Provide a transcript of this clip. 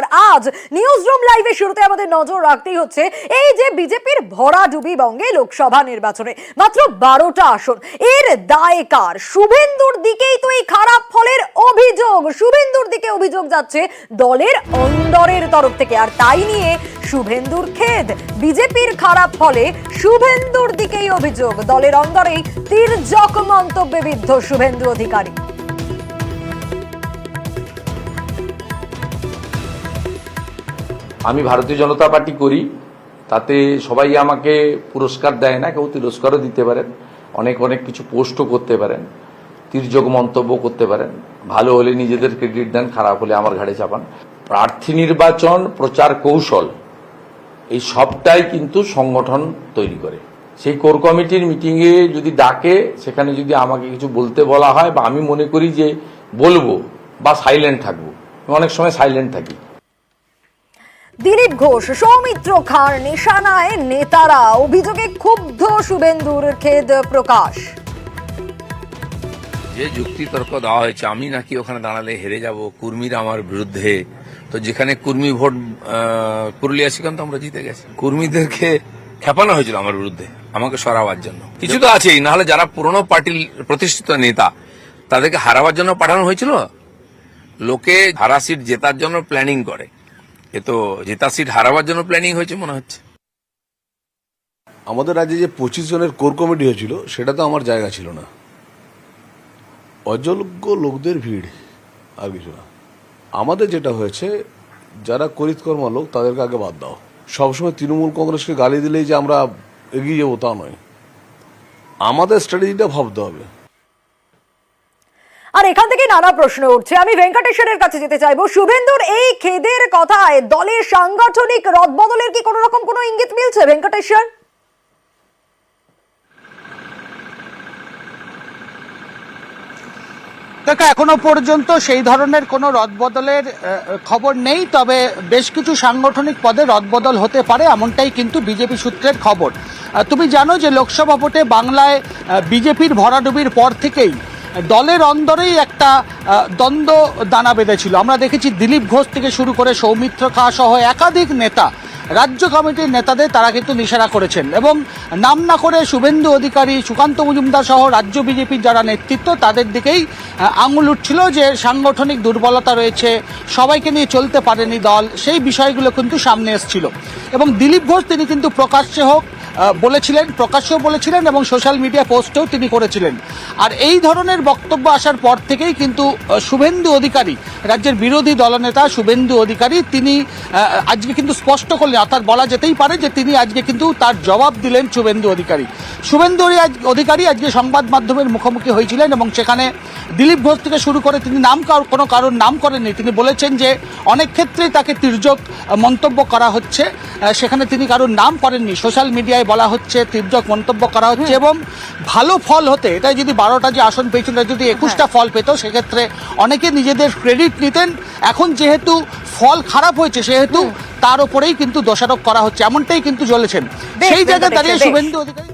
আর আজ news room লাইভে শুরুতে আমাদের নজর রাখতেই হচ্ছে এই যে বিজেপির ভরাডুবি বঙ্গে লোকসভা নির্বাচনে মাত্র 12টা আসন, এর দায় কার? শুভেন্দুর দিকেই তো এই খারাপ ফলের অভিযোগ, শুভেন্দুর দিকে অভিযোগ যাচ্ছে দলের অন্দরের তরফ থেকে, আর তাই নিয়ে শুভেন্দুর খেদ। বিজেপির খারাপ ফলে শুভেন্দুর দিকেই অভিযোগ, দলের অন্দরেই তির্যক মন্তব্যে বিদ্ধ শুভেন্দু অধিকারী। আমি ভারতীয় জনতা পার্টি করি, তাতে সবাই আমাকে পুরস্কার দেয় না, কেউ তিরস্কারও দিতে পারেন, অনেক অনেক কিছু পোস্টও করতে পারেন, তির্যক মন্তব্য করতে পারেন। ভালো হলে নিজেদের ক্রেডিট দেন, খারাপ হলে আমার ঘাড়ে চাপান। প্রার্থী নির্বাচন, প্রচার কৌশল, এই সবটাই কিন্তু সংগঠন তৈরি করে। সেই কোর কমিটির মিটিংয়ে যদি ডাকে, সেখানে যদি আমাকে কিছু বলতে বলা হয় বা আমি মনে করি যে বলবো বা সাইলেন্ট থাকবো, অনেক সময় সাইলেন্ট থাকি। দিলীপ ঘোষ, সৌমিত্র খাঁর নিশানায় নেতারা, অভিযোগে ক্ষুব্ধ শুভেন্দুর, খেদ প্রকাশ। যে যুক্তি তর্ক দেওয়া হয়েছে, আমি নাকি ওখানে দাঁড়ালে হেরে যাব, কুর্মীরা আমার বিরুদ্ধে, তো যেখানে কুর্মী ভোট পুরুলিয়া, সেখানে তো আমরা জিতে গেছি। কুর্মীদেরকে খেপানো হয়েছিল আমার বিরুদ্ধে, আমাকে সরাবার জন্য। কিছু তো আছেই, নাহলে যারা পুরনো পার্টির প্রতিষ্ঠিত নেতা তাদেরকে হারাবার জন্য পাঠানো হয়েছিল। লোকে হারা সিট জেতার জন্য প্ল্যানিং করে, এ তো জেতা সিট হারাবার জন্য প্ল্যানিং হয়েছে মনে হচ্ছে। আমাদের রাজ্যে যে 25 জনের কোর কমিটি হয়েছিল, সেটা তো আমার জায়গা ছিল না। অযোগ্য লোকদের ভিড়, আর কিছু না। আমাদের যেটা হয়েছে, যারা করিতকর্মা লোক তাদেরকে আগে বাদ দাও। সবসময় তৃণমূল কংগ্রেসকে গালি দিলেই যে আমরা এগিয়ে যাবো তা নয়, আমাদের স্ট্র্যাটেজিটা ভাবতে হবে। আর এখান থেকে নানা প্রশ্ন উঠছে, আমি ভেঙ্কটেশ্বরের কাছে যেতে চাইবো। শুভেন্দুর এই খেদের কথায় দলের সাংগঠনিক রদবদলের কি কোনো রকম কোনো ইঙ্গিত মিলছে ভেঙ্কটেশ্বর? দেখো, এখনো পর্যন্ত সেই ধরনের কোনো রদবদলের খবর নেই, তবে বেশ কিছু সাংগঠনিক পদে রদবদল হতে পারে, এমনটাই কিন্তু বিজেপি সূত্রের খবর। তুমি জানো যে লোকসভা ভোটে বাংলায় বিজেপির ভরাডুবির পর থেকেই দলের অন্দরেই একটা দ্বন্দ্ব দানা বেঁধেছিল। আমরা দেখেছি দিলীপ ঘোষ থেকে শুরু করে সৌমিত্র খাঁ সহ একাধিক নেতা, রাজ্য কমিটির নেতাদের তারা কিন্তু নিশানা করেছেন, এবং নাম না করে শুভেন্দু অধিকারী, সুকান্ত মজুমদার সহ রাজ্য বিজেপির যারা নেতৃত্ব, তাদের দিকেই আঙুল উঠছিল যে সাংগঠনিক দুর্বলতা রয়েছে, সবাইকে নিয়ে চলতে পারেনি দল, সেই বিষয়গুলো কিন্তু সামনে এসেছিল। এবং দিলীপ ঘোষ তিনি কিন্তু প্রকাশ্যেও বলেছিলেন এবং সোশ্যাল মিডিয়া পোস্টেও তিনি করেছিলেন। আর এই ধরনের বক্তব্য আসার পর থেকেই কিন্তু শুভেন্দু অধিকারী, রাজ্যের বিরোধী দলনেতা শুভেন্দু অধিকারী, তিনি আজকে কিন্তু স্পষ্ট করলেন, অর্থাৎ বলা যেতেই পারে যে তিনি আজকে কিন্তু তার জবাব দিলেন। শুভেন্দু অধিকারী আজকে সংবাদ মাধ্যমের মুখোমুখি হয়েছিলেন এবং সেখানে দিলীপ ঘোষ থেকে শুরু করে তিনি কোনো কারোর নাম করেননি। তিনি বলেছেন যে অনেক ক্ষেত্রেই তাকে তির্যক মন্তব্য করা হচ্ছে, সেখানে তিনি কারোর নাম করেননি। সোশ্যাল মিডিয়ায় বলা হচ্ছে তির্যক মন্তব্য করা হচ্ছে, এবং ভালো ফল হতে, এটা যদি 12টা যে আসন পেয়েছিল, যদি 21টা ফল পেত, সেক্ষেত্রে অনেকে নিজেদের ক্রেডিট নিতেন। এখন যেহেতু ফল খারাপ হয়েছে, সেহেতু তার উপরেই কিন্তু দোষারোপ করা হচ্ছে, এমনটাই কিন্তু চলেছেন। সেই জায়গায় দাঁড়িয়ে শুভেন্দু অধিকারী